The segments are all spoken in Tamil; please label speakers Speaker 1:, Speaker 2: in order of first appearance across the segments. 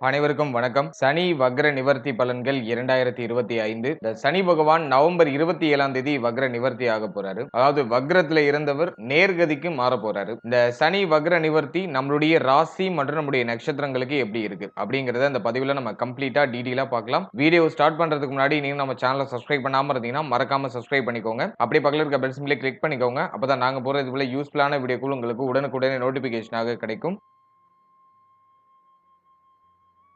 Speaker 1: அனைவருக்கும் வணக்கம். சனி வக்ர நிவர்த்தி பலன்கள் 2025. இந்த சனி பகவான் நவம்பர் 27ஆம் தேதி வக்ர நிவர்த்தி ஆக போறாரு. அதாவது வக்ரத்துல இருந்தவர் நேர்கதிக்கு மாற போறாரு. இந்த சனி வக்ர நிவர்த்தி நம்மளுடைய ராசி மற்றும் நம்முடைய நட்சத்திரங்களுக்கு எப்படி இருக்கு அப்படிங்கறத இந்த பதிவுல நம்ம கம்ப்ளீட்டா டீடைலா பார்க்கலாம். வீடியோ ஸ்டார்ட் பண்றதுக்கு முன்னாடி நீங்க நம்ம சேனலை சப்ஸ்கிரைப் பண்ணாம இருந்தீங்கன்னா மறக்காம சப்ஸ்கிரைப் பண்ணிக்கோங்க. அப்படியே பக்கத்துல இருக்க பெல் சிம்பலை கிளிக் பண்ணிக்கோங்க. அப்பதான் நாங்க போற இது போல யூஸ்ஃபுல்லான வீடியோக்கள் உங்களுக்கு உடனுக்குடனே நோட்டிபிகேஷனாக கிடைக்கும்.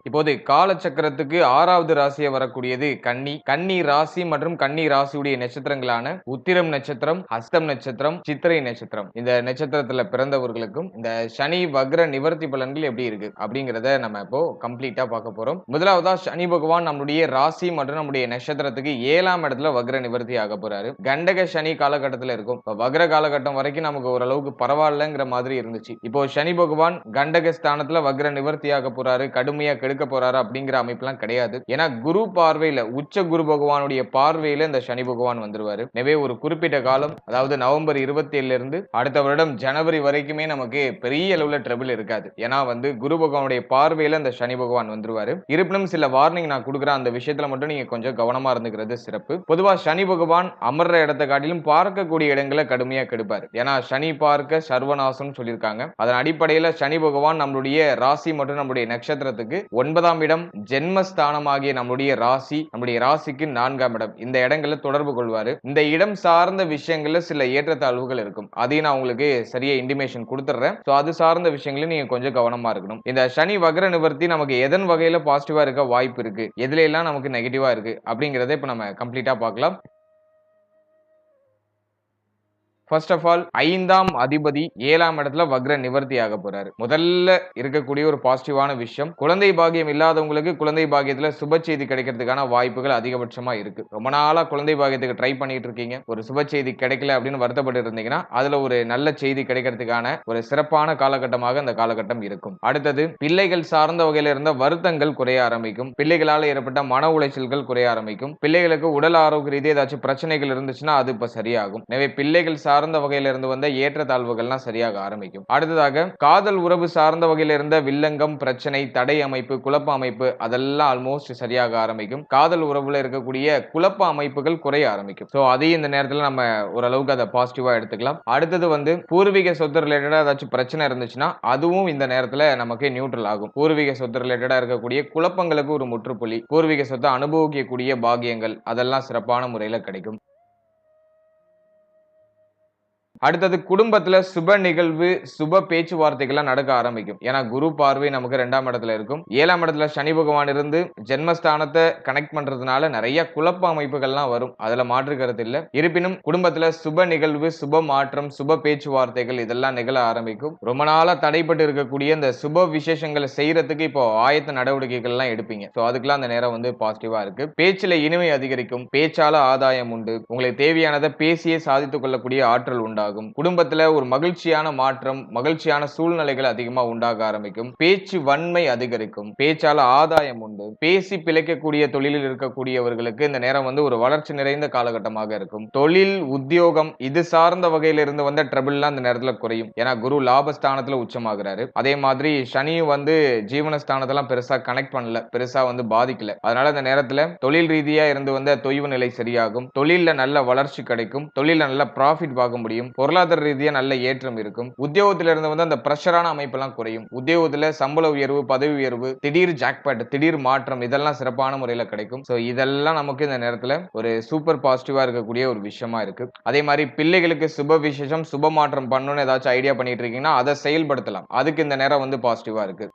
Speaker 1: இப்போது காலச்சக்கரத்துக்கு 6வது ராசியா வரக்கூடியது கன்னி. கன்னி ராசி மற்றும் கன்னி ராசியுடைய நட்சத்திரங்களான உத்திரம் நட்சத்திரம், ஹஸ்தம் நட்சத்திரம், சித்திரை நட்சத்திரம். இந்த நட்சத்திரத்துல பிறந்தவர்களுக்கும் இந்த சனி வக்ர நிவர்த்தி பலன்கள் எப்படி இருக்கு அப்படிங்கறத நம்ம இப்போ கம்ப்ளீட்டா பார்க்க போறோம். முதலாவதா சனி பகவான் நம்முடைய ராசி மற்றும் நம்முடைய நட்சத்திரத்துக்கு 7ஆம் இடத்துல வக்ர நிவர்த்தி ஆக போறாரு. கண்டக சனி காலகட்டத்துல இருக்கும். வக்ர காலகட்டம் வரைக்கும் நமக்கு ஓரளவுக்கு பரவாயில்லங்கிற மாதிரி இருந்துச்சு. இப்போ சனி பகவான் கண்டக ஸ்தானத்துல வக்ர நிவர்த்தி ஆக போறாரு. கடுமையா கெடுக்க போறாரு அப்படிங்கிற அமைப்புலாம் கிடையாது. ஏன்னா குரு பார்வையில உச்ச குரு பகவானுடைய பார்வையில இந்த சனி பகவான் வந்துருவாரு. எனவே ஒரு குறிப்பிட்ட காலம், அதாவது நவம்பர் 27ல இருந்து அடுத்த வருடம் ஜனவரி வரைக்குமே நமக்கு பெரிய அளவுல ட்ரபிள் இருக்காது. ஏன்னா குரு பகவானுடைய பார்வையில இந்த சனி பகவான் வந்துருவாரு. இருப்பினும் சில வார்னிங் நான் கொடுக்குறேன், அந்த விஷயத்துல மட்டும் நீங்க கொஞ்சம் கவனமா இருந்துக்கிறது சிறப்பு. பொதுவா சனி பகவான் அமர்ற இடத்தை காட்டிலும் பார்க்கக்கூடிய இடங்களை கடுமையா கெடுப்பாரு. ஏன்னா சனி பார்க்க சர்வநாசம் சொல்லியிருக்காங்க. அதன் அடிப்படையில சனி பகவான் நம்மளுடைய ராசி மற்றும் நம்முடைய நட்சத்திரத்துக்கு 9ஆம் இடம் ஜென்மஸ்தானமாகிய நம்முடைய ராசி, நம்முடைய ராசிக்கு 4ஆம் இடம், இந்த இடங்களை தொடர்பு கொள்வாரு. இந்த இடம் சார்ந்த விஷயங்கள்ல சில ஏற்றத்தாழ்வுகள் இருக்கும். அதையும் நான் உங்களுக்கு சரியா இன்டிமேஷன் கொடுத்துறேன். சோ அது சார்ந்த விஷயங்களும் நீங்க கொஞ்சம் கவனமா இருக்கணும். இந்த சனி வக்ர நிவர்த்தி நமக்கு எதன் வகையில பாசிட்டிவா இருக்க வாய்ப்பு இருக்கு, எதுல எல்லாம் நமக்கு நெகட்டிவா இருக்கு அப்படிங்கறத இப்ப நம்ம கம்ப்ளீட்டா பார்க்கலாம். ஃபர்ஸ்ட் ஆஃப் ஆல் 5ஆம் அதிபதி 7ஆம் இடத்துல வக்ர நிவர்த்தி ஆக போறாரு. முதல்ல இருக்கக்கூடிய ஒரு பாசிட்டிவான விஷயம், குழந்தை பாக்கியம் இல்லாதவங்களுக்கு குழந்தை பாக்கியத்துல சுப செய்தி கிடைக்கிறதுக்கான வாய்ப்புகள் அதிகபட்சமா இருக்கு. ரொம்ப நாளா குழந்தை பாக்கியத்துக்கு ட்ரை பண்ணிட்டு இருக்கீங்க, ஒரு சுப செய்தி கிடைக்கல அப்படின்னு வருத்தப்பட்டு இருந்தீங்கன்னா அதுல ஒரு நல்ல செய்தி கிடைக்கிறதுக்கான ஒரு சிறப்பான காலகட்டமாக அந்த காலகட்டம் இருக்கும். அடுத்தது, பிள்ளைகள் சார்ந்த வகையில இருந்த வருத்தங்கள் குறைய ஆரம்பிக்கும். பிள்ளைகளால ஏற்பட்ட மன உளைச்சல்கள் குறைய ஆரம்பிக்கும். பிள்ளைகளுக்கு உடல் ஆரோக்கிய ரீதியாக ஏதாச்சும் பிரச்சனைகள் இருந்துச்சுன்னா அது இப்ப சரியாகும். எனவே பிள்ளைகள் சார்ந்த வகையில இருந்து வந்த ஏற்றத்தாழ்வுகள்லாம் சரியாக ஆரம்பிக்கும். அடுத்ததாக, காதல் உறவு சார்ந்த வகையில இருந்த வில்லங்கம், பிரச்சனை, தடை அமைப்பு, குழப்ப அமைப்பு அதெல்லாம் ஆல்மோஸ்ட் சரியாக ஆரம்பிக்கும். காதல் உறவுல இருக்கக்கூடிய குழப்ப அமைப்புகள் குறைய ஆரம்பிக்கும். சோ அதையும் இந்த நேரத்துல நம்ம ஓரளவுக்கு அதை பாசிட்டிவா எடுத்துக்கலாம். அடுத்தது பூர்வீக சொத்து ரிலேட்டடா ஏதாச்சும் பிரச்சனை இருந்துச்சுன்னா அதுவும் இந்த நேரத்துல நமக்கு நியூட்ரல் ஆகும். பூர்வீக சொத்து ரிலேட்டடா இருக்கக்கூடிய குழப்பங்களுக்கு ஒரு முற்றுப்புள்ளி, பூர்வீக சொத்தை அனுபவிக்கக்கூடிய பாக்கியங்கள் அதெல்லாம் சிறப்பான முறையில கிடைக்கும். அடுத்தது, குடும்பத்துல சுப நிகழ்வு, சுப பேச்சுவார்த்தைகள்லாம் நடக்க ஆரம்பிக்கும். ஏன்னா குரு பார்வை நமக்கு 2ஆம் இடத்துல இருக்கும். 7ஆம் இடத்துல சனி பகவான் இருந்து ஜென்மஸ்தானத்தை கனெக்ட் பண்றதுனால நிறைய குழப்ப அமைப்புகள்லாம் வரும். அதுல மாற்று கருத்து இல்ல. இருப்பினும் குடும்பத்துல சுப நிகழ்வு, சுப மாற்றம், சுப பேச்சுவார்த்தைகள் இதெல்லாம் நிகழ ஆரம்பிக்கும். ரொம்ப நாளா தடைப்பட்டு இருக்கக்கூடிய இந்த சுப விசேஷங்களை செய்யறதுக்கு இப்போ ஆயத்த நடவடிக்கைகள் எல்லாம் எடுப்பீங்க. சோ அதுக்கெல்லாம் அந்த நேரம் பாசிட்டிவா இருக்கு. பேச்சுல இனிமை அதிகரிக்கும். பேச்சால ஆதாயம் உண்டு. உங்களுக்கு தேவையானதை பேசியே சாதித்துக் கொள்ளக்கூடிய ஆற்றல் உண்டாகும். குடும்பத்துல ஒரு மகிழ்ச்சியான மாற்றம், மகிழ்ச்சியான சூழ்நிலைகள் அதிகமா உண்டாக ஆரம்பிக்கும். பேச்சு வன்மை அதிகரிக்கும். பேச்சால ஆதாயம் உண்டு. பேசி பிழைக்கக்கூடிய தொழிலில் இருக்கக்கூடியவர்களுக்கு இந்த நேரம் ஒரு வளர்ச்சி நிறைந்த காலகட்டமாக இருக்கும். தொழில், உத்தியோகம் இது சார்ந்த வகையில இருந்து வந்த ட்ரபிள்லாம் இந்த நேரத்துல குறையும். ஏன்னா குரு லாபஸ்தானத்துல உச்சமாகிறாரு. அதே மாதிரி சனியும் ஜீவனஸ்தானத்தெல்லாம் பெருசா கனெக்ட் பண்ணல, பெருசா பாதிக்கல. அதனால இந்த நேரத்துல தொழில் ரீதியா இருந்து வந்த தொய்வு நிலை சரியாகும். தொழில்ல நல்ல வளர்ச்சி கிடைக்கும். தொழில்ல நல்ல ப்ராஃபிட் பார்க்க முடியும். பொருளாதார ரீதியா நல்ல ஏற்றம் இருக்கும். உத்தியோகத்தில இருந்து அந்த பிரஷரான அமைப்பெல்லாம் குறையும். உத்தியோகத்துல சம்பள உயர்வு, பதவி உயர்வு, திடீர் ஜாக்பாட், திடீர் மாற்றம் இதெல்லாம் சிறப்பான முறையில கிடைக்கும். சோ இதெல்லாம் நமக்கு இந்த நேரத்துல ஒரு சூப்பர் பாசிட்டிவா இருக்கக்கூடிய ஒரு விஷயமா இருக்கு. அதே மாதிரி பிள்ளைகளுக்கு சுப விசேஷம், சுப மாற்றம் பண்ணணும்னு ஏதாச்சும் ஐடியா பண்ணிட்டு இருக்கீங்கன்னா அதை செயல்படுத்தலாம். அதுக்கு இந்த நேரம் பாசிட்டிவா இருக்கு.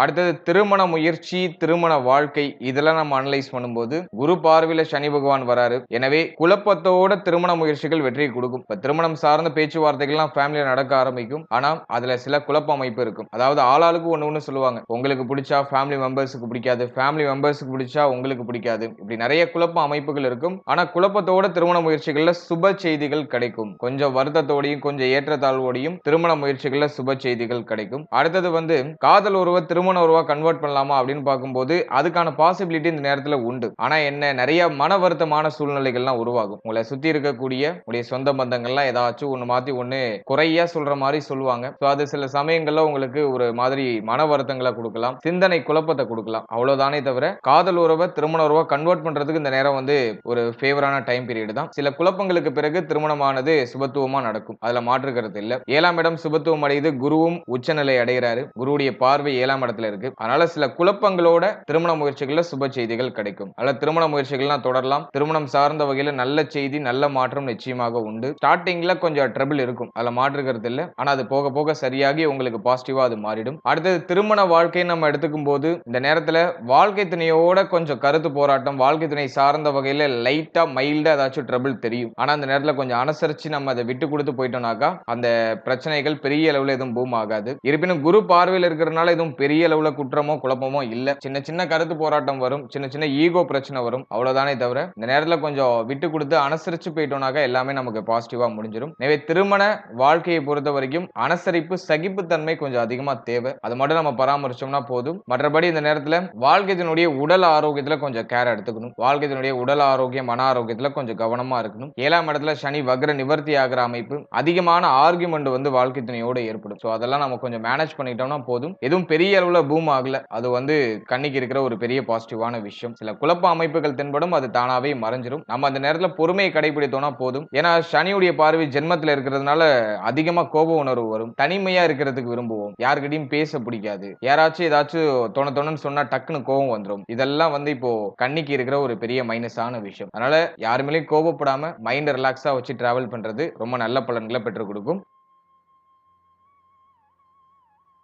Speaker 1: அடுத்தது, திருமண முயற்சி, திருமண வாழ்க்கை இதெல்லாம் நம்ம அனலைஸ் பண்ணும்போது குரு பார்வையில சனி பகவான் வராரு. எனவே குழப்பத்தோட திருமண முயற்சிகள் வெற்றி கொடுக்கும். இப்ப திருமணம் சார்ந்த பேச்சுவார்த்தைகள்லாம் ஃபேமிலியில நடக்க ஆரம்பிக்கும். ஆனா அதுல சில குழப்ப அமைப்பு இருக்கும். அதாவது ஆளாளுக்கு ஒண்ணு சொல்லுவாங்க. உங்களுக்கு பிடிச்சா ஃபேமிலி மெம்பர்ஸுக்கு பிடிக்காது, ஃபேமிலி மெம்பர்ஸுக்கு பிடிச்சா உங்களுக்கு பிடிக்காது. இப்படி நிறைய குழப்ப அமைப்புகள் இருக்கும். ஆனா குழப்பத்தோட திருமண முயற்சிகள்ல சுப செய்திகள் கிடைக்கும். கொஞ்சம் வருத்தத்தோடையும் கொஞ்சம் ஏற்றத்தாழ்வோடையும் திருமண முயற்சிகள்ல சுப செய்திகள் கிடைக்கும். அடுத்தது காதல் உறவு திருமண திருமண உறவா கன்வெர்ட் பண்ணலாமா அப்படின்னு பார்க்கும்போது அதுக்கான பாசிபிலிட்டி இந்த நேரத்துல உண்டு. ஆனா என்ன, நிறைய மன வருத்தமான சூழ்நிலைகள்லாம் உருவாகும். உங்களை சுத்தி இருக்கக்கூடிய உங்களுடைய சொந்த பந்தங்கள்லாம் ஏதாச்சும் ஒண்ணு மாத்தி ஒண்ணு குறையா சொல்ற மாதிரி சொல்லுவாங்க. சோ அது சில சமயங்கள்ல உங்களுக்கு ஒரு மாதிரி மன வருத்தங்களை கொடுக்கலாம், சிந்தனை குழப்பத்தை கொடுக்கலாம். அவ்வளவுதானே தவிர காதல் உறவை திருமண உறவா கன்வெர்ட் பண்றதுக்கு இந்த நேரம் வந்து ஒரு ஃபேவரான டைம் பீரியட் தான். சில குழப்பங்களுக்கு பிறகு திருமணமானது சுபத்துவமா நடக்கும். அதுல மாற்று கருத்து இல்ல. 7ஆம் இடம் சுபத்துவம் அடையுது. குருவும் உச்சநிலை அடைகிறாரு. குருவுடைய பார்வை 7ஆம் இடத்துல இருக்கு. அதனால சில குழப்பங்களோட திருமண முயற்சிகள்ல சுப செய்திகள் கிடைக்கும். அதனால திருமண முயற்சிகள்லாம் தொடரலாம். திருமணம் சார்ந்த வகையில நல்ல செய்தி, நல்ல மாற்றம் நிச்சயமாக உண்டு. ஸ்டார்டிங்ல கொஞ்சம் ட்ரபிள் இருக்கும், அதுல மாற்று கருத்து இல்ல. ஆனா அது போக போக சரியாகி உங்களுக்கு பாசிட்டிவா அது மாறிடும். அடுத்தது திருமண வாழ்க்கையை நம்ம எடுத்துக்கும் போது இந்த நேரத்துல வாழ்க்கை துணையோட கொஞ்சம் கருத்து போராட்டம், வாழ்க்கை துணை சார்ந்த வகையில லைட்டா மைல்டா ஏதாச்சும் ட்ரபிள் தெரியும். ஆனா அந்த நேரத்துல கொஞ்சம் அனுசரிச்சு நம்ம அதை விட்டு கொடுத்து போயிட்டோம்னாக்கா அந்த பிரச்சனைகள் பெரிய அளவுல எதுவும் பூம் ஆகாது. இருப்பினும் குரு பார்வையில் இருக்கிறதுனால எதுவும் பெரிய அளவுல குற்றமோ குழப்பமோ இல்ல. சின்ன சின்ன கருத்து போராட்டம் வரும், சின்ன சின்ன ஈகோ பிரச்சனை வரும், அவ்வளவுதானே தவிர இந்த நேரத்துல கொஞ்சம் விட்டு கொடுத்து அனுசரிச்சு போயிட்டோம்னாக்கா எல்லாமே நமக்கு பாசிட்டிவா முடிஞ்சிடும். எனவே திருமண வாழ்க்கையை பொறுத்த வரைக்கும் அனுசரிப்பு, சகிப்புத்தன்மை கொஞ்சம் அதிகமா தேவை. அது மட்டும் நம்ம பராமரிச்சோம்னா போதும். மற்றபடி இந்த நேரத்துல வாழ்க்கையினுடைய உடல் ஆரோக்கியத்துல கொஞ்சம் கேர் எடுத்துக்கணும். வாழ்க்கையினுடைய உடல் ஆரோக்கியம், மன ஆரோக்கியத்துல கொஞ்சம் கவனமா இருக்கணும். 7ஆம் இடத்துல சனி வக்ர நிவர்த்தி ஆகிற அமைப்பு, அதிகமான ஆர்குமெண்ட் வந்து வாழ்க்கை துணையோட ஏற்படும். சோ அதெல்லாம் நம்ம கொஞ்சம் மேனேஜ் பண்ணிட்டோம்னா போதும். எதுவும் பெரிய அளவுல பூம் ஆகல. அது வந்து கண்ணிக்கு இருக்கிற ஒரு பெரிய பாசிட்டிவான விஷயம். சில குழப்ப அமைப்புகள் தென்படும், அது தானாவே மறைஞ்சிரும். நம்ம அந்த நேரத்துல பொறுமையை கடைபிடித்தோம்னா போதும். ஏன்னா சனியுடைய பார்வை ஜென்மத்துல இருக்கிறதுனால அதிகமா கோப உணர்வு வரும். தனிமையா இருக்கிறதுக்கு விரும்புவோம். யார்கிட்டயும் பேச பிடிக்காது. யாராச்சும் ஏதாச்சும் தொணன்னு சொன்னா டக்குன்னு கோபம் வந்துடும். இதெல்லாம் வந்து இப்போ கண்ணிக்கு இருக்கிற ஒரு பெரிய மைனஸான விஷயம். அதனால யாருமேலயும் கோபப்படாம மைண்ட் ரிலாக்ஸா வச்சு டிராவல் பண்றது ரொம்ப நல்ல பலன்களை பெற்றுக் கொடுக்கும்.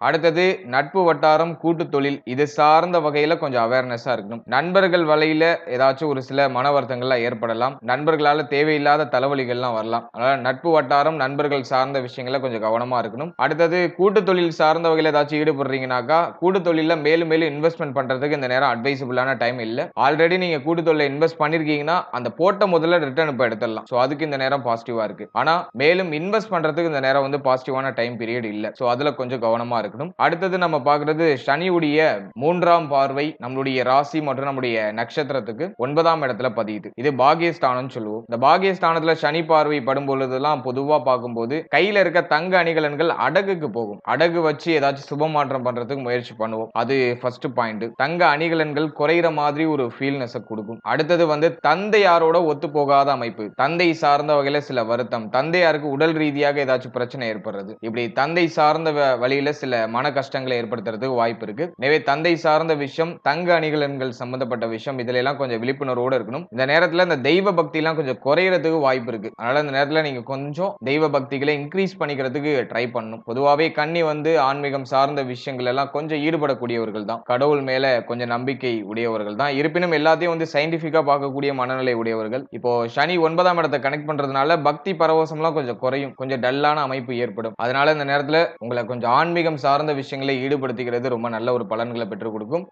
Speaker 1: அடுத்தது நட்பு வட்டாரம், கூட்டு தொழில், இது சார்ந்த வகையில கொஞ்சம் அவேர்னஸா இருக்கணும். நண்பர்கள் வலையில ஏதாச்சும் ஒரு சில மன வருத்தங்கள்லாம் ஏற்படலாம். நண்பர்களால தேவையில்லாத தலைவலிகள்லாம் வரலாம். அதனால நட்பு வட்டாரம், நண்பர்கள் சார்ந்த விஷயங்கள கொஞ்சம் கவனமா இருக்கணும். அடுத்தது கூட்டு தொழில் சார்ந்த வகையில ஏதாச்சும் ஈடுபடுறீங்கன்னாக்கா கூட்டு தொழில மேலும் மேலும் இன்வெஸ்ட்மெண்ட் பண்றதுக்கு இந்த நேரம் அட்வைசபிளான டைம் இல்ல. ஆல்ரெடி நீங்க கூட்டு தொழில இன்வெஸ்ட் பண்ணிருக்கீங்கன்னா அந்த போட்ட முதல்ல ரிட்டர்ன் இப்ப எடுத்துடலாம். சோ அதுக்கு இந்த நேரம் பாசிட்டிவா இருக்கு. ஆனா மேலும் இன்வெஸ்ட் பண்றதுக்கு இந்த நேரம் வந்து பாசிட்டிவான டைம் பீரியட் இல்ல. சோ அதுல கொஞ்சம் கவனமா இருக்கு. அடுத்தது நம்ம பார்க்கிறது சனியுடைய 3ஆம் பார்வை நம்மளுடைய ராசி மற்றும் நம்முடைய நட்சத்திரத்துக்கு 9ஆம் இடத்துல பதியுது. இது பாகியஸ்தானம் சொல்லுவோம். இந்த பாகியஸ்தானத்துல சனி பார்வை படும் பொழுதெல்லாம் பொதுவா பார்க்கும்போது கையில இருக்க தங்க அணிகலன்கள் அடகுக்கு போகும். அடகு வச்சு ஏதாச்சும் சுப மாற்றம் பண்றதுக்கு முயற்சி பண்ணுவோம். அது ஃபர்ஸ்ட் பாயிண்ட். தங்க அணிகலன்கள் குறையிற மாதிரி ஒரு ஃபீல்னஸ் கொடுக்கும். அடுத்தது வந்து தந்தையாரோட ஒத்து போகாத அமைப்பு, தந்தை சார்ந்த வகையில சில வருத்தம், தந்தையாருக்கு உடல் ரீதியாக ஏதாச்சும் பிரச்சனை ஏற்படுறது, இப்படி தந்தை சார்ந்த வழியில சில மன கஷ்டங்களை ஏற்படுத்துறதுக்கு வாய்ப்பு இருக்கு. எனவே தந்தை சார்ந்த விஷயம், தங்க அணிகலன்கள் சம்பந்தப்பட்ட விஷயம், இதுல எல்லாம் கொஞ்சம் விழிப்புணர்வோட இருக்கணும். இந்த நேரத்துல இந்த தெய்வ பக்தி எல்லாம் கொஞ்சம் குறையறதுக்கு வாய்ப்பு இருக்கு. அதனால இந்த நேரத்துல நீங்க கொஞ்சம் தெய்வ பக்திகளை இன்க்ரீஸ் பண்ணிக்கிறதுக்கு ட்ரை பண்ணணும். பொதுவாவே கன்னி வந்து ஆன்மீகம் சார்ந்த விஷயங்கள் எல்லாம் கொஞ்சம் ஈடுபடக்கூடியவர்கள் தான். கடவுள் மேல கொஞ்சம் நம்பிக்கை உடையவர்கள் தான். இருப்பினும் எல்லாத்தையும் வந்து சயின்டிபிக்கா பார்க்கக்கூடிய மனநிலை உடையவர்கள். இப்போ சனி 9ஆம் இடத்தை கனெக்ட் பண்றதுனால பக்தி பரவசம் எல்லாம் கொஞ்சம் குறையும். கொஞ்சம் டல்லான அமைப்பு ஏற்படும். அதனால இந்த நேரத்துல உங்களை கொஞ்சம் ஆன்மீகம் சார்ந்த விஷயங்களை ஈடுபடுத்திக்கிறது ரொம்ப நல்ல ஒரு பலன்களை பெற்றுக் கொடுக்கும்.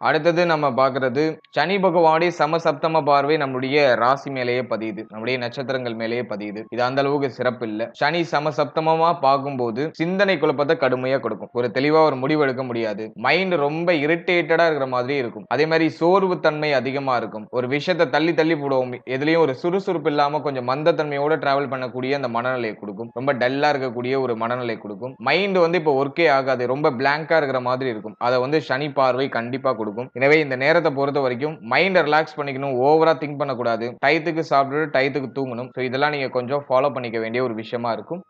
Speaker 1: அடுத்தது நம்ம பார்க்கிறது சனி பகவானுடைய சமசப்தம பார்வை நம்முடைய ராசி மேலேயே பதியுது, நம்முடைய நட்சத்திரங்கள் மேலேயே பதியுது. இது அந்த அளவுக்கு சிறப்பு இல்ல. சனி சமசப்தமமா பார்க்கும்போது சிந்தனை குழப்பத்தை கடுமையா கொடுக்கும். ஒரு தெளிவா ஒரு முடிவு எடுக்க முடியாது. மைண்ட் ரொம்ப இரிட்டேட்டடா இருக்கிற மாதிரி இருக்கும். அதே மாதிரி சோர்வு தன்மை அதிகமா இருக்கும். ஒரு விஷயத்தை தள்ளி தள்ளி போடுவோம். எதுலயும் ஒரு சுறுசுறுப்பு இல்லாம கொஞ்சம் மந்த தன்மையோட டிராவல் பண்ணக்கூடிய அந்த மனநிலையை கொடுக்கும். ரொம்ப டல்லா இருக்கக்கூடிய ஒரு மனநிலை கொடுக்கும். மைண்ட் வந்து இப்போ ஒர்க்கே ஆகாது, ரொம்ப பிளாங்கா இருக்கிற மாதிரி இருக்கும். அதை வந்து சனி பார்வை கண்டிப்பா கொடுக்கும். எனவே இந்த நேரத்தை பொறுத்த வரைக்கும் மைண்டை ரிலாக்ஸ் பண்ணிக்கணும். ஓவரா திங்க் பண்ணக்கூடாது. டயத்துக்கு சாப்பிட்டு டயத்துக்கு தூங்கணும். ஸோ இதெல்லாம் நீங்க கொஞ்சம் ஃபாலோ பண்ணிக்க வேண்டிய ஒரு விஷயமா இருக்கும்.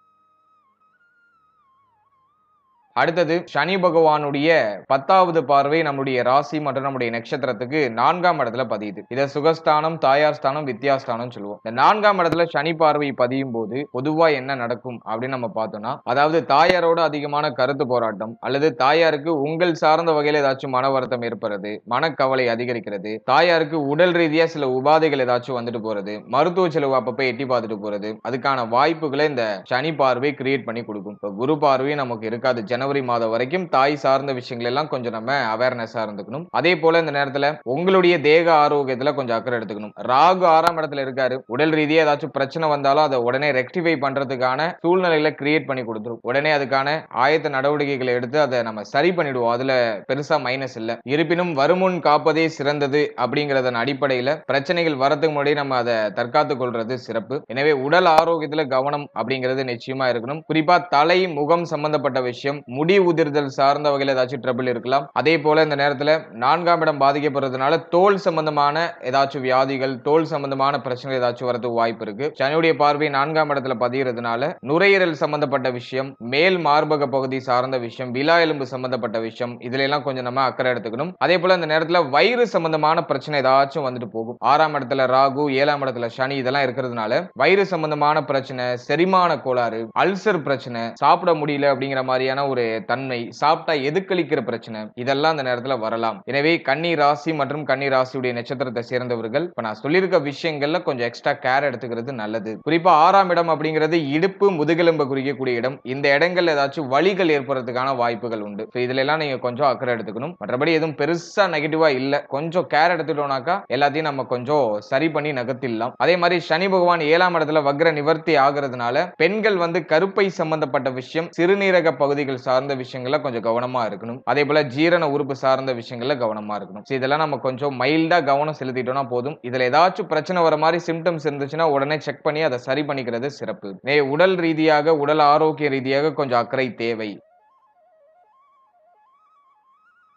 Speaker 1: அடுத்தது சனி பகவானுடைய 10வது பார்வை நம்முடைய ராசி மற்றும் நம்முடைய நட்சத்திரத்துக்கு 4ஆம் இடத்துல பதியுது. இத சுகஸ்தானம், தாயார் ஸ்தானம், வித்யாஸ்தானம் சொல்லுவோம். இந்த 4ஆம் இடத்துல சனி பார்வை பதியும் போது பொதுவா என்ன நடக்கும் அப்படின்னு நம்ம பார்த்தோம்னா, அதாவது தாயாரோட அதிகமான கருத்து போராட்டம் அல்லது தாயாருக்கு உங்கள் சார்ந்த வகையில ஏதாச்சும் மன வருத்தம் ஏற்படுறது, மனக்கவலை அதிகரிக்கிறது, தாயாருக்கு உடல் ரீதியா சில உபாதைகள் ஏதாச்சும் வந்துட்டு போறது, மருத்துவ செலவு அப்பப்ப எட்டி பார்த்துட்டு போறது, அதுக்கான வாய்ப்புகளை இந்த சனி பார்வை கிரியேட் பண்ணி கொடுக்கும். இப்ப குரு பார்வை நமக்கு இருக்காது. ஜனவரி மாதம் வரைக்கும் தாய் சார்ந்த விஷயங்கள் எல்லாம் கொஞ்சம் நம்ம அவேர்னஸா இருந்துக்கணும். அதே போல இந்த நேரத்துல உங்களுடைய தேக ஆரோக்கியத்துல கொஞ்சம் அக்கறை எடுத்துக்கணும். ராகு 6ஆம் இடத்துல இருக்காரு. உடல் ரீதியா ஏதாச்சும் பிரச்சனை வந்தாலும் அதை உடனே ரெக்டிஃபை பண்றதுக்கான சூழ்நிலைகளை கிரியேட் பண்ணி கொடுத்துரும். உடனே அதுக்கான ஆயத்த நடவடிக்கைகளை எடுத்து அதை நம்ம சரி பண்ணிடுவோம். அதுல பெருசா மைனஸ் இல்ல. இருப்பினும் வருமுன் காப்பதே சிறந்தது அப்படிங்கறதன் அடிப்படையில பிரச்சனைகள் வரதுக்கு முன்னாடி நம்ம அதை தற்காத்துக் கொள்றது சிறப்பு. எனவே உடல் ஆரோக்கியத்துல கவனம் அப்படிங்கிறது நிச்சயமா இருக்கணும். குறிப்பா தலை முகம் சம்பந்தப்பட்ட விஷயம், முடி உதிர்தல் சார்ந்த வகையில் ஏதாச்சும் ட்ரபிள் இருக்கலாம். அதே போல இந்த நேரத்துல 4ஆம் இடம் பாதிக்கப்படுறதுனால தோல் சம்பந்தமான ஏதாச்சும் வியாதிகள், தோல் சம்பந்தமான பிரச்சனை ஏதாச்சும் வரதுக்கு வாய்ப்பு இருக்கு. சனியுடைய பார்வை 4ஆம் இடத்துல பதிகிறதுனால நுரையீரல் சம்பந்தப்பட்ட விஷயம், மேல் மார்பக பகுதி சார்ந்த விஷயம், விலா எலும்பு சம்பந்தப்பட்ட விஷயம், இதுல எல்லாம் கொஞ்சம் நம்ம அக்கறை எடுத்துக்கணும். அதே போல இந்த நேரத்துல வயிறு சம்பந்தமான பிரச்சனை ஏதாச்சும் வந்துட்டு போகும். 6ஆம் இடத்துல ராகு, 7ஆம் இடத்துல சனி இதெல்லாம் இருக்கிறதுனால வயிறு சம்பந்தமான பிரச்சனை, செரிமான கோளாறு, அல்சர் பிரச்சனை, சாப்பிட முடியல அப்படிங்கிற மாதிரியான ஒரு தன்மை, சாப்பிட்டா எதுக்களிக்கிற பிரச்சனை, இதெல்லாம் அந்த நேரத்துல வரலாம். எனவே கன்னி ராசி மற்றும் கன்னி ராசியுடைய நட்சத்திரத்தை சேர்ந்தவர்கள் இப்ப நான் சொல்லியிருக்க விஷயங்கள்ல கொஞ்சம் எக்ஸ்ட்ரா கேர் எடுத்துக்கிறது நல்லது. குறிப்பா 6ஆம் இடம் அப்படிங்கிறது இடுப்பு முதுகெலும்பு குறிக்கக்கூடிய இடம். இந்த இடங்கள்ல ஏதாச்சும் வலிகள் ஏற்படுறதுக்கான வாய்ப்புகள் உண்டு. இதுல எல்லாம் நீங்க கொஞ்சம் அக்கறை எடுத்துக்கணும். மற்றபடி எதுவும் பெருசா நெகட்டிவா இல்ல. கொஞ்சம் கேர் எடுத்துட்டோம்னாக்கா எல்லாத்தையும் நம்ம கொஞ்சம் சரி பண்ணி நகர்த்திடலாம். அதே மாதிரி சனி பகவான் 7ஆம் இடத்துல வக்ர நிவர்த்தி ஆகிறதுனால பெண்கள் கருப்பை சம்பந்தப்பட்ட விஷயம், சிறுநீரக பகுதிகள் சார்ந்த விஷயங்கள்ல கொஞ்சம் கவனமா இருக்கணும். அதே போல ஜீரண உறுப்பு சார்ந்த விஷயங்கள்ல கவனமா இருக்கணும். இதெல்லாம் நம்ம கொஞ்சம் மைல்டா கவனம் செலுத்திட்டோம்னா போதும். இதுல ஏதாச்சும் பிரச்சனை வர மாதிரி சிம்டம்ஸ் இருந்துச்சுன்னா உடனே செக் பண்ணி அதை சரி பண்ணிக்கிறது சிறப்பு. உடல் ரீதியாக, உடல் ஆரோக்கிய ரீதியாக கொஞ்சம் அக்கறை தேவை.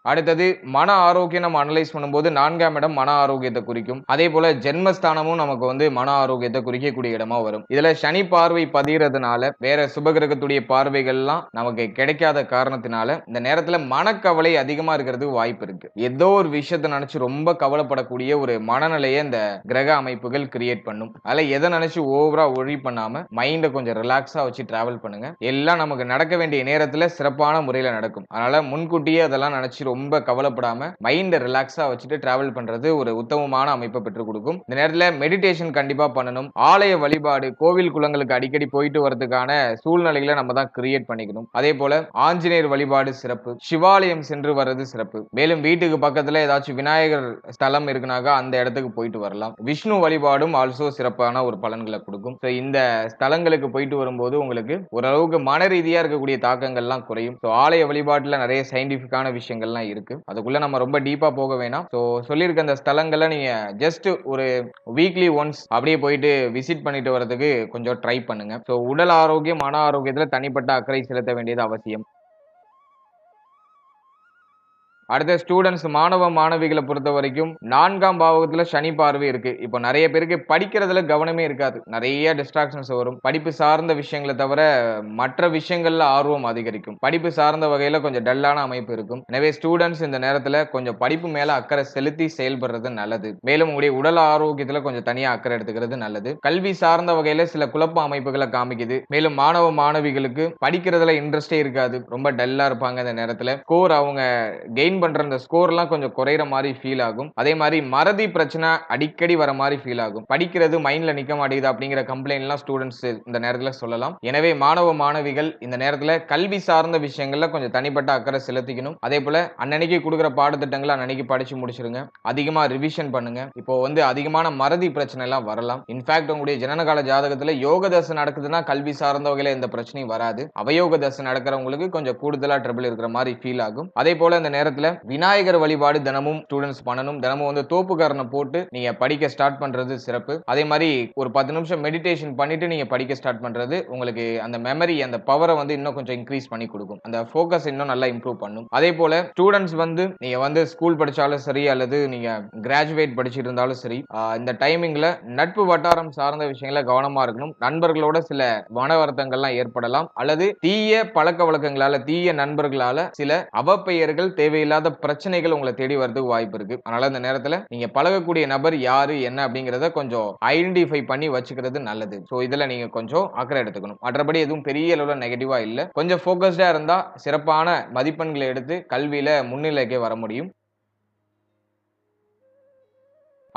Speaker 1: அடுத்தது மன ஆரோக்கியம் நம்ம அனலைஸ் பண்ணும்போது 4ஆம் இடம் மன ஆரோக்கியத்தை குறிக்கும். அதே போல ஜென்மஸ்தானமும் நமக்கு மன ஆரோக்கியத்தை குறிக்கக்கூடிய இடமா வரும். இதுல சனி பார்வை பதிகிறதுனால வேற சுபகிரகத்துடைய பார்வைகள்லாம் நமக்கு கிடைக்காத காரணத்தினால இந்த நேரத்துல மனக்கவலை அதிகமா இருக்கிறதுக்கு வாய்ப்பு இருக்கு. ஏதோ ஒரு விஷயத்தை நினைச்சு ரொம்ப கவலைப்படக்கூடிய ஒரு மனநிலையை இந்த கிரக அமைப்புகள் கிரியேட் பண்ணும். அதுல எதை நினைச்சு ஓவரா ஒரி பண்ணாம மைண்ட கொஞ்சம் ரிலாக்ஸா வச்சு டிராவல் பண்ணுங்க. எல்லாம் நமக்கு நடக்க வேண்டிய நேரத்துல சிறப்பான முறையில நடக்கும். அதனால முன்கூட்டியே அதெல்லாம் நினைச்சு ரொம்ப கவலைப்படாம மைண்ட ரிலாக்ஸா வச்சுட்டு டிராவல் பண்றது ஒரு உத்தமமான அமைப்பை பெற்றுக் கொடுக்கும். இந்த நேரத்துல மெடிடேஷன் கண்டிப்பா பண்ணணும். ஆலய வழிபாடு, கோவில் குளங்களுக்கு அடிக்கடி போயிட்டு வரதுக்கான சூழ்நிலைகளை நம்ம தான் கிரியேட் பண்ணிக்கணும். அதே போல ஆஞ்சநேயர் வழிபாடு சிறப்பு, சிவாலயம் சென்று வர்றது சிறப்பு. மேலும் வீட்டுக்கு பக்கத்துல ஏதாச்சும் விநாயகர் ஸ்தலம் இருக்குனாக்கா அந்த இடத்துக்கு போயிட்டு வரலாம். விஷ்ணு வழிபாடும் ஆல்சோ சிறப்பான ஒரு பலன்களை கொடுக்கும். இந்த ஸ்தலங்களுக்கு போயிட்டு வரும்போது உங்களுக்கு ஓரளவுக்கு மன ரீதியா இருக்கக்கூடிய தாக்கங்கள்லாம் குறையும். ஆலய வழிபாட்டுல நிறைய சயின்டிபிக்கான விஷயங்கள்லாம் இருக்கு. அதுக்குள்ள நம்ம ரொம்ப டீப்பா போக வேணாம். சொல்லியிருக்க அந்த ஸ்தலங்களை நீங்க ஜஸ்ட் ஒரு வீக்லி ஒன்ஸ் அப்படியே போயிட்டு விசிட் பண்ணிட்டு வரதுக்கு கொஞ்சம் ட்ரை பண்ணுங்க. உடல் ஆரோக்கியம், மன ஆரோக்கியத்துல தனிப்பட்ட அக்கறை செலுத்த வேண்டியது அவசியம். அடுத்த ஸ்டூடெண்ட்ஸ் மாணவ மாணவிகளை பொறுத்த வரைக்கும் 4ஆம் பாவகத்துல சனி பார்வை இருக்கு. இப்போ நிறைய பேருக்கு படிக்கிறதுல கவனமே இருக்காது. நிறைய டிஸ்ட்ராக்ஷன்ஸ் வரும். படிப்பு சார்ந்த விஷயங்களை தவிர மற்ற விஷயங்கள்ல ஆர்வம் அதிகரிக்கும். படிப்பு சார்ந்த வகையில கொஞ்சம் டல்லான அமைப்பு இருக்கும். எனவே ஸ்டூடெண்ட்ஸ் இந்த நேரத்துல கொஞ்சம் படிப்பு மேல அக்கறை செலுத்தி செயல்படுறது நல்லது. மேலும் உங்களுடைய உடல் ஆரோக்கியத்துல கொஞ்சம் தனியா அக்கறை எடுத்துக்கிறது நல்லது. கல்வி சார்ந்த வகையில சில குழப்ப அமைப்புகளை காமிக்குது. மேலும் மாணவ மாணவிகளுக்கு படிக்கிறதுல இன்ட்ரெஸ்டே இருக்காது. ரொம்ப டல்லா இருப்பாங்க. இந்த நேரத்துல ஸ்கோர் அவங்க கெயின் பண்ற அந்த ஸ்கோர்லாம் கொஞ்சம் குறையிற மாதிரி ஃபீல் ஆகும். அதே மாதிரி மறதி பிரச்சனை அடிக்கடி வர மாதிரி ஃபீல் ஆகும். படிக்கிறது மைண்ட்ல நிக்க மாட்டேங்குது அப்படிங்கிற கம்ப்ளைண்ட்லாம் ஸ்டூடெண்ட்ஸ் இந்த நேரத்துல சொல்லலாம். எனவே மாணவ மாணவிகள் இந்த நேரத்துல கல்வி சார்ந்த விஷயங்கள்ல கொஞ்சம் தனிப்பட்ட அக்கறை செலுத்திக்கணும். அதே போல அன்னன்னைக்கு கொடுக்குற பாடத்திட்டங்களை அன்னன்னைக்கு படிச்சு முடிச்சிருங்க. அதிகமா ரிவிஷன் பண்ணுங்க. இப்போ அதிகமான மறதி பிரச்சனை எல்லாம் வரலாம். இன்ஃபேக்ட் உங்களுடைய ஜனனகால ஜாதகத்துல யோக தசை நடக்குதுன்னா கல்வி சார்ந்த வகையில எந்த பிரச்சனையும் வராது. அவயோக தசை நடக்கிறவங்களுக்கு கொஞ்சம் கூடுதலா ட்ரபிள் இருக்கிற மாதிரி ஃபீல் ஆகும். அதே போல இந்த நேரத்துல விநாயகர் வழிபாடு தினமும் ஸ்டூடெண்ட்ஸ் பண்ணணும். தினமும் தோப்புக்காரனை போட்டு நீங்க படிக்க ஸ்டார்ட் பண்றது சிறப்பு. அதே மாதிரி ஒரு 10 நிமிஷம் மெடிடேஷன் பண்ணிட்டு நீங்க படிக்க ஸ்டார்ட் பண்றது உங்களுக்கு அந்த மெமரி, அந்த பவரை இன்னும் கொஞ்சம் இன்க்ரீஸ் பண்ணி கொடுக்கும். அந்த ஃபோக்கஸ் இன்னும் நல்லா இம்ப்ரூவ் பண்ணும். அதே போல ஸ்டூடெண்ட்ஸ் நீங்க ஸ்கூல் படிச்சாலும் சரி அல்லது நீங்க கிராஜுவேட் படிச்சிட்டு இருந்தாலும் சரி, இந்த டைமிங்ல நட்பு வட்டாரம் சார்ந்த விஷயங்கள கவனமா இருக்கணும். நண்பர்களோட சில மன வருத்தங்கள்லாம் ஏற்படலாம். அல்லது தீய பழக்க வழக்கங்களால, தீய நண்பர்களால சில அவப்பெயர்கள், தேவையில்லாத பிரச்சனைகள் உங்களை தேடி வரதுக்கு வாய்ப்பு இருக்கு. அதனால இந்த நேரத்துல நீங்க பழகக்கூடிய நபர் யாரு என்ன அப்படிங்கறத கொஞ்சம் ஐடென்டிஃபை பண்ணி வச்சுக்கிறது நல்லது. இதுல நீங்க கொஞ்சம் அக்கறை எடுத்துக்கணும். மற்றபடி எதுவும் பெரிய அளவுல நெகட்டிவா இல்ல. கொஞ்சம் ஃபோக்கஸ்டா இருந்தா சிறப்பான மதிப்பெண்களை எடுத்து கல்வியில முன்னிலைக்கு வர முடியும்.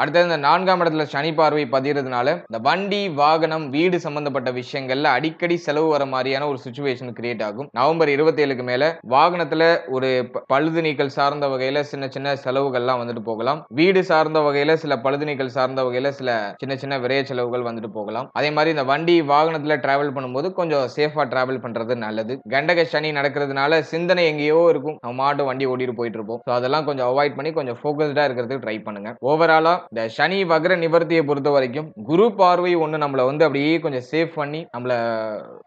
Speaker 1: அடுத்தது இந்த 4ஆம் இடத்துல சனி பார்வை பதியறதுனால இந்த வண்டி வாகனம் வீடு சம்பந்தப்பட்ட விஷயங்கள்ல அடிக்கடி செலவு வர மாதிரியான ஒரு சிச்சுவேஷன் கிரியேட் ஆகும். நவம்பர் 27க்கு மேல வாகனத்துல ஒரு பழுது நீக்கல் சார்ந்த வகையில சின்ன சின்ன செலவுகள்லாம் வந்துட்டு போகலாம். வீடு சார்ந்த வகையில சில பழுது நீக்கல் சார்ந்த வகையில சில சின்ன சின்ன விரைய செலவுகள் வந்துட்டு போகலாம். அதே மாதிரி இந்த வண்டி வாகனத்துல டிராவல் பண்ணும்போது கொஞ்சம் சேஃபா டிராவல் பண்றது நல்லது. கண்டக சனி நடக்கிறதுனால சிந்தனை எங்கேயோ இருக்கும், நம்ம மாட்டு வண்டி ஓட்டிட்டு போயிட்டு இருப்போம். அதெல்லாம் கொஞ்சம் அவாய்ட் பண்ணி கொஞ்சம் போக்கஸ்டா இருக்கிறதுக்கு ட்ரை பண்ணுங்க. ஓவராலா இந்த சனி வக்ர நிவர்த்தியை பொறுத்த வரைக்கும் குரு பார்வை ஒண்ணு நம்மள வந்து அப்படியே கொஞ்சம் சேஃப் பண்ணி நம்மள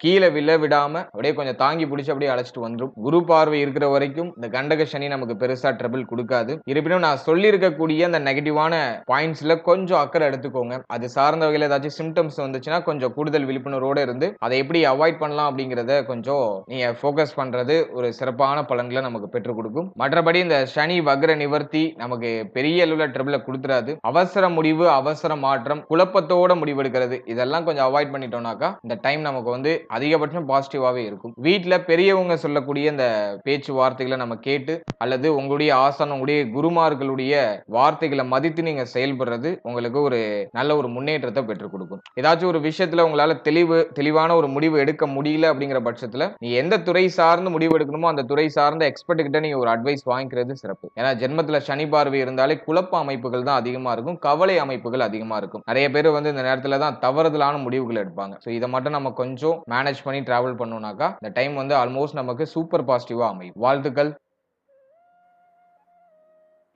Speaker 1: கீழே விழ விடாம அப்படியே கொஞ்சம் தாங்கி பிடிச்சி அப்படியே அழைச்சிட்டு வந்துடும். குரு பார்வை இருக்கிற வரைக்கும் இந்த கண்டக சனி நமக்கு பெருசா ட்ரபிள் கொடுக்காது. இருப்பினும் நான் சொல்லி இருக்கக்கூடிய அந்த நெகட்டிவான பாயிண்ட்ஸ்ல கொஞ்சம் அக்கறை எடுத்துக்கோங்க. அது சார்ந்த வகையில் ஏதாச்சும் சிம்டம்ஸ் வந்துச்சுன்னா கொஞ்சம் கூடுதல் விழிப்புணர்வோட இருந்து அதை எப்படி அவாய்ட் பண்ணலாம் அப்படிங்கறத கொஞ்சம் நீங்க போக்கஸ் பண்றது ஒரு சிறப்பான பலன்களை நமக்கு பெற்றுக் கொடுக்கும். மற்றபடி இந்த சனி வக்ர நிவர்த்தி நமக்கு பெரிய அளவுல ட்ரபிள கொடுத்துறாது. அவசர முடிவு, அவசர மாற்றம், குழப்பத்தோட முடிவெடுக்கிறது இதெல்லாம் கொஞ்சம் அவாய்ட் பண்ணிட்டோம்னாக்கா இந்த டைம் நமக்கு வந்து அதிகபட்சம் பாசிட்டிவாவே இருக்கும். வீட்டுல பெரியவங்க சொல்லக்கூடிய இந்த பேச்சு வார்த்தைகளை நம்ம கேட்டு அல்லது உங்களுடைய ஆசான் உங்களுடைய குருமார்களுடைய வார்த்தைகளை மதித்து நீங்க செயல்படுறது உங்களுக்கு ஒரு நல்ல ஒரு முன்னேற்றத்தை பெற்றுக் கொடுக்கும். ஏதாச்சும் ஒரு விஷயத்துல உங்களால தெளிவான ஒரு முடிவு எடுக்க முடியல அப்படிங்கிற பட்சத்துல நீ எந்த துறை சார்ந்து முடிவு எடுக்கணுமோ அந்த துறை சார்ந்த எக்ஸ்பர்ட் கிட்ட நீங்க ஒரு அட்வைஸ் வாங்கிக்கிறது சிறப்பு. ஏன்னா ஜென்மத்துல சனி பார்வை இருந்தாலே குழப்ப அமைப்புகள் தான் அதிகமா இருக்கும், கவலை அமைப்புகள் அதிகமா இருக்கும். நிறைய பேர் வந்து இந்த நேரத்துல தான் தவறுதலான முடிவுகள் எடுப்பாங்க. சோ இதை மட்டும் நம்ம கொஞ்சம் மேனேஜ் பண்ணி டிராவல் பண்ணோம்னாக்கா இந்த டைம் வந்து ஆல்மோஸ்ட் நமக்கு சூப்பர் பாசிட்டிவா அமையும். வாழ்த்துக்கள்.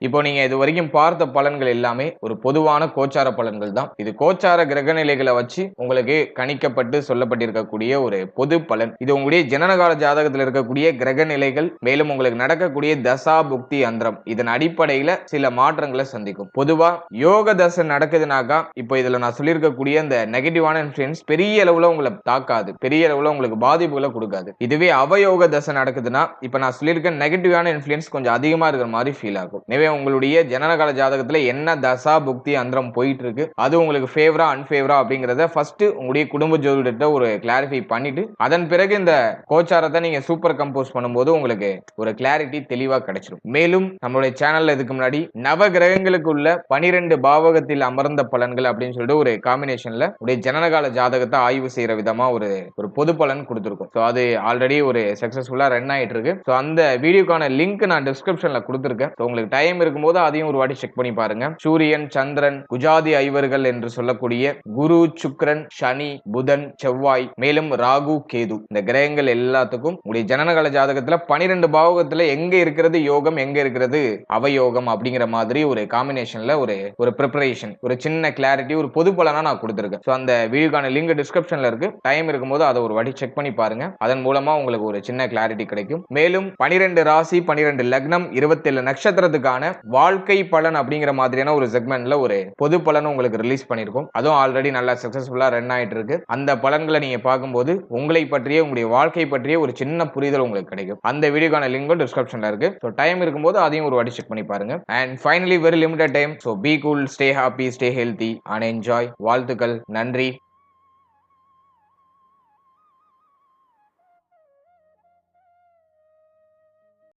Speaker 1: இப்போ நீங்க இது வரைக்கும் பார்த்த பலன்கள் எல்லாமே ஒரு பொதுவான கோச்சார பலன்கள் தான். இது கோச்சார கிரக நிலைகளை வச்சு உங்களுக்கு கணிக்கப்பட்டு சொல்லப்பட்டிருக்கக்கூடிய ஒரு பொது பலன். இது உங்களுடைய ஜனனகால ஜாதகத்தில் இருக்கக்கூடிய கிரக நிலைகள், மேலும் உங்களுக்கு நடக்கக்கூடிய தசா புக்தி அந்தரம் இதன் அடிப்படையில சில மாற்றங்களை சந்திக்கும். பொதுவா யோக தசை நடக்குதுனாக்கா இப்போ இதுல நான் சொல்லியிருக்கக்கூடிய இந்த நெகட்டிவான இன்ஃபுளுன்ஸ் பெரிய அளவுல உங்களை தாக்காது, பெரிய அளவுல உங்களுக்கு பாதிப்புகளை கொடுக்காது. இதுவே அவயோக தசை நடக்குதுன்னா இப்ப நான் சொல்லியிருக்க நெகட்டிவான இன்ஃபுளுன்ஸ் கொஞ்சம் அதிகமா இருக்கிற மாதிரி ஃபீல் ஆகும். உங்களுடைய ஜனனகால ஜாதகத்துல என்ன தசா புக்தி அந்தரம் போயிட்டு இருக்கு, அது உங்களுக்கு ஃபேவரா அன்ஃபேவரா அப்படிங்கறத ஃபர்ஸ்ட் உங்களுடைய குடும்ப ஜோதிடத்தை ஒரு கிளாரிஃபை பண்ணிட்டு அதன் பிறகு இந்த கோச்சாரத்தை நீங்க சூப்பர் கம்போஸ் பண்ணும்போது உங்களுக்கு ஒரு கிளாரிட்டி தெளிவா கிடைச்சிடும். மேலும் நம்மளுடைய சேனல்ல இதுக்கு முன்னாடி நவ கிரகங்களுக்கு உள்ள 12 பாவகத்தில் அமர்ந்த பலன்கள் அப்படின்னு சொல்லிட்டு ஒரு காம்பினேஷன்ல உடைய ஜனனகால ஜாதகத்தை ஆய்வு செய்யற விதமா ஒரு பொது பலன் கொடுத்திருக்கும். சோ அது ஆல்ரெடி ஒரு சக்சஸ்ஃபுல்லா ரன் ஆயிட்டு இருக்கு. சோ அந்த வீடியோக்கான லிங்க் நான் டிஸ்கிரிப்ஷன்ல கொடுத்திருக்கேன். உங்களுக்கு டைம் இருக்கும்போது அதையும் ஒரு வாட்டி செக் பண்ணி பாருங்க. சூரியன், சந்திரன், குஜாதி ஐவர்கள் என்று சொல்லக்கூடிய குரு, சுக்கிரன், சனி, புதன், செவ்வாய், மேலும் ராகு, கேது இந்த கிரகங்கள் எல்லாத்துக்கும் உங்களுடைய ஜனனகால ஜாதகத்துல 12 பாவகத்துல எங்க இருக்கிறது யோகம், எங்க இருக்கிறது அவயோகம் அப்படிங்கிற மாதிரி ஒரு காம்பினேஷன்ல ஒரு ப்ரிப்பரேஷன், ஒரு சின்ன கிளாரிட்டி, ஒரு பொது பலனா நான் கொடுத்திருக்கேன். சோ அந்த வீடியோக்கான லிங்க் டிஸ்கிரிப்ஷன்ல இருக்கு. டைம் இருக்கும்போது அதை ஒரு வாட்டி செக் பண்ணி பாருங்க. அதன் மூலமா உங்களுக்கு ஒரு சின்ன கிளாரிட்டி கிடைக்கும். மேலும் 12 ராசி, 12 லக்னம், 27 நட்சத்திரத்துக்கான வாழ்க்கை பலன் அப்படிங்கிற மாதிரியான ஒரு செக்மெண்ட்ல ஒரு பொது பலன் உங்களுக்கு ரிலீஸ் பண்ணிருக்கோம். அதுவும் ஆல்ரெடி நல்லா சக்சஸ்ஃபுல்லா ரன் ஆயிட்டு இருக்கு. அந்த பலன்களை நீங்க பார்க்கும்போது உங்களை பற்றிய, உங்களுடைய வாழ்க்கை பற்றிய ஒரு சின்ன புரிதல் உங்களுக்கு கிடைக்கும். அந்த வீடியோக்கான லிங்க் டிஸ்கிரிப்ஷன்ல இருக்கு. சோ டைம் இருக்கும்போது அதையும் ஒரு வாட்டி செக் பண்ணி பாருங்க. And finally very limited time. So be cool, stay happy, stay healthy and enjoy. வாழ்த்துக்கள். நன்றி.